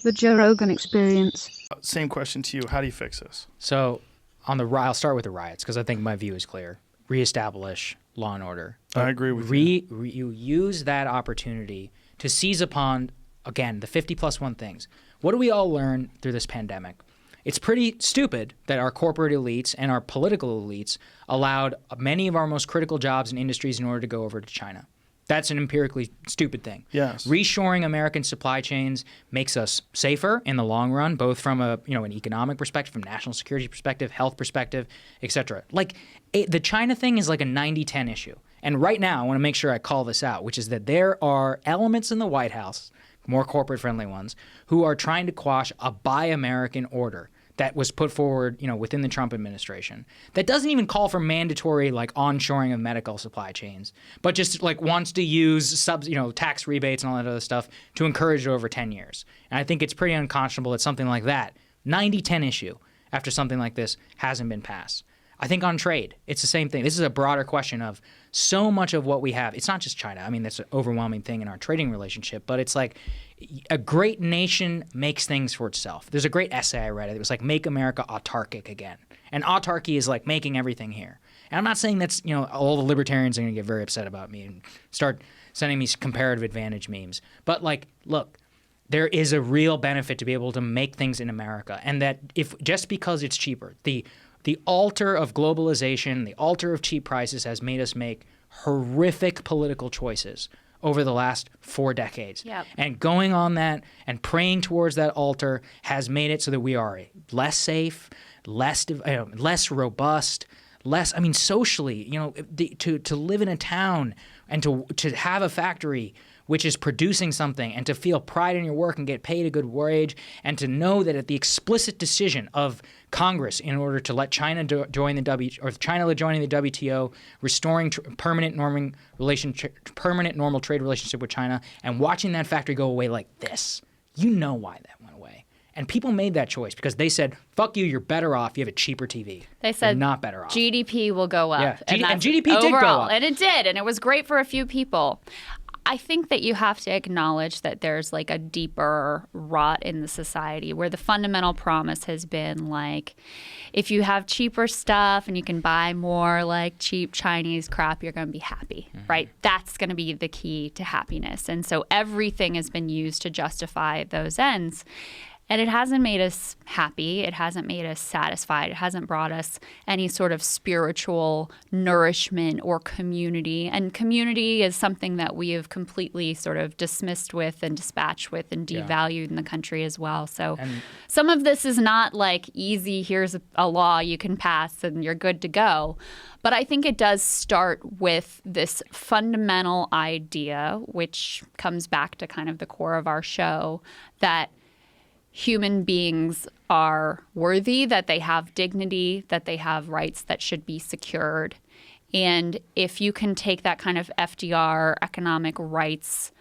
The Joe Rogan Experience. Same question to you. How do you fix this? So I'll start with the riots because I think my view is clear. Reestablish law and order. I agree with you. You use that opportunity to seize upon, again, the 50+1 things. What do we all learn through this pandemic? It's pretty stupid that our corporate elites and our political elites allowed many of our most critical jobs and industries in order to go over to China. That's an empirically stupid thing. Yes. Reshoring American supply chains makes us safer in the long run, both from an economic perspective, from national security perspective, health perspective, et cetera. The China thing is like a 90-10 issue. And right now, I want to make sure I call this out, which is that there are elements in the White House, more corporate-friendly ones, who are trying to quash a Buy American order that was put forward, within the Trump administration that doesn't even call for mandatory onshoring of medical supply chains, but just wants to use tax rebates and all that other stuff to encourage it over 10 years. And I think it's pretty unconscionable that something like that, 90-10 issue, after something like this hasn't been passed. I think on trade, it's the same thing. This is a broader question of so much of what we have. It's not just China. I mean, that's an overwhelming thing in our trading relationship, but it's like a great nation makes things for itself. There's a great essay I read. It was like, make America autarkic again. And autarky is like making everything here. And I'm not saying that's, all the libertarians are going to get very upset about me and start sending me comparative advantage memes. But look, there is a real benefit to be able to make things in America. And that if just because it's cheaper, the altar of globalization, the altar of cheap prices has made us make horrific political choices over the last 4 decades. Yep. And going on that and praying towards that altar has made it so that we are less safe, less robust, socially, to live in a town and to have a factory which is producing something, and to feel pride in your work and get paid a good wage, and to know that at the explicit decision of Congress in order to let China join the China joining the WTO, restoring permanent normal trade relationship with China, and watching that factory go away like this, why that went away. And people made that choice because they said, fuck you, you're better off. You have a cheaper TV. They said, you're not better off. GDP will go up. Yeah. And GDP did go overall, up. and it did. And it was great for a few people. I think that you have to acknowledge that there's a deeper rot in the society where the fundamental promise has been if you have cheaper stuff and you can buy more cheap Chinese crap, you're going to be happy, right? That's going to be the key to happiness. And so everything has been used to justify those ends. And it hasn't made us happy. It hasn't made us satisfied. It hasn't brought us any sort of spiritual nourishment or community. And community is something that we have completely sort of dismissed with and dispatched with and devalued in the country as well. So some of this is not easy, here's a law you can pass and you're good to go. But I think it does start with this fundamental idea, which comes back to kind of the core of our show, that human beings are worthy, that they have dignity, that they have rights that should be secured. And if you can take that kind of FDR economic rights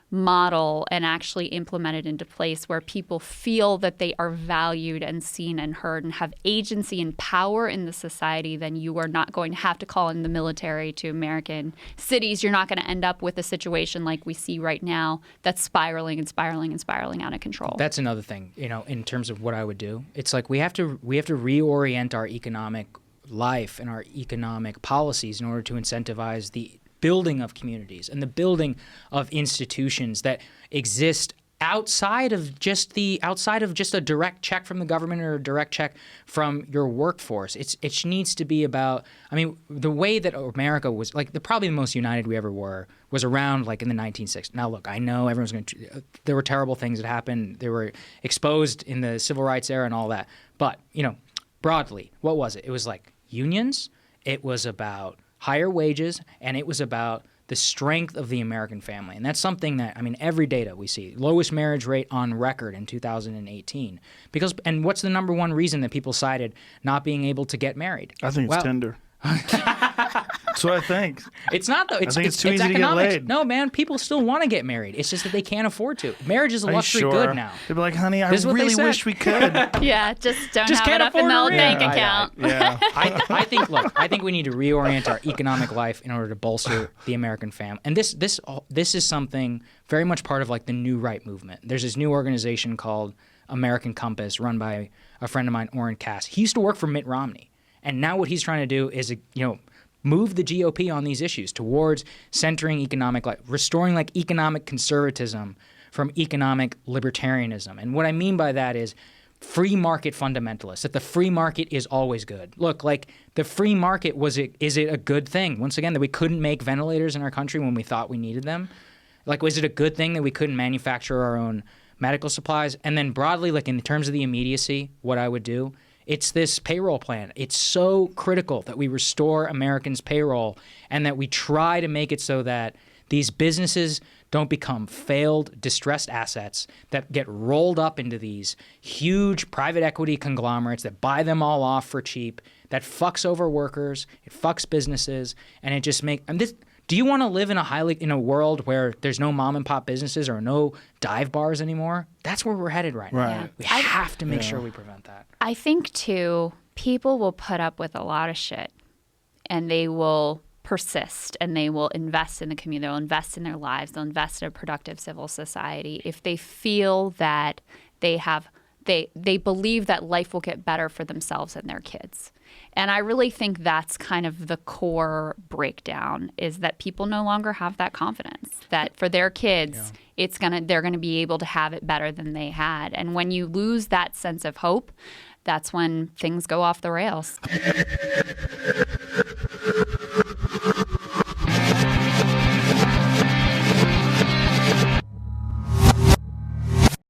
model and actually implement it into place where people feel that they are valued and seen and heard and have agency and power in the society, then you are not going to have to call in the military to American cities. You're not going to end up with a situation like we see right now that's spiraling and spiraling and spiraling out of control. That's another thing, in terms of what I would do. It's we have to reorient our economic life and our economic policies in order to incentivize the building of communities and the building of institutions that exist outside of just a direct check from the government or a direct check from your workforce. It needs to be about, the way that America was probably the most united we ever were was around in the 1960s. Now look, I know everyone's there were terrible things that happened. They were exposed in the civil rights era and all that. But, broadly, what was it? It was unions. It was about higher wages, and it was about the strength of the American family. And that's something that, every data we see, lowest marriage rate on record in 2018. And what's the number one reason that people cited not being able to get married? I think it's Tinder. That's what I think. It's not though. think it's too easy to get economics. laid. No, man, people still want to get married. It's just that they can't afford to. Marriage is a Are you luxury sure? good now. They'd be like, honey, I This is what they really said. wish we could. Yeah, just don't Just have can't enough in afford the to old read. bank Yeah, account. Yeah. I think we need to reorient our economic life in order to bolster the American family. And this is something very much part of like the new right movement. There's this new organization called American Compass, run by a friend of mine, Orrin Cass. He used to work for Mitt Romney, and now what he's trying to do is move the GOP on these issues towards centering restoring like economic conservatism from economic libertarianism. And what I mean by that is free market fundamentalists, that the free market is always good. Look, like the free market, is it a good thing? Once again, that we couldn't make ventilators in our country when we thought we needed them? Like, was it a good thing that we couldn't manufacture our own medical supplies? And then broadly, like in terms of the immediacy, what I would do, it's this payroll plan. It's so critical that we restore Americans' payroll and that we try to make it so that these businesses don't become failed, distressed assets that get rolled up into these huge private equity conglomerates that buy them all off for cheap, that fucks over workers, it fucks businesses, and it just do you want to live in a world where there's no mom and pop businesses or no dive bars anymore? That's where we're headed right now. Right. We have to make sure we prevent that. I think, too, people will put up with a lot of shit, and they will persist, and they will invest in the community. They'll invest in their lives. They'll invest in a productive civil society if they feel that they believe that life will get better for themselves and their kids. And I really think that's kind of the core breakdown, is that people no longer have that confidence that for their kids, they're gonna be able to have it better than they had. And when you lose that sense of hope, that's when things go off the rails.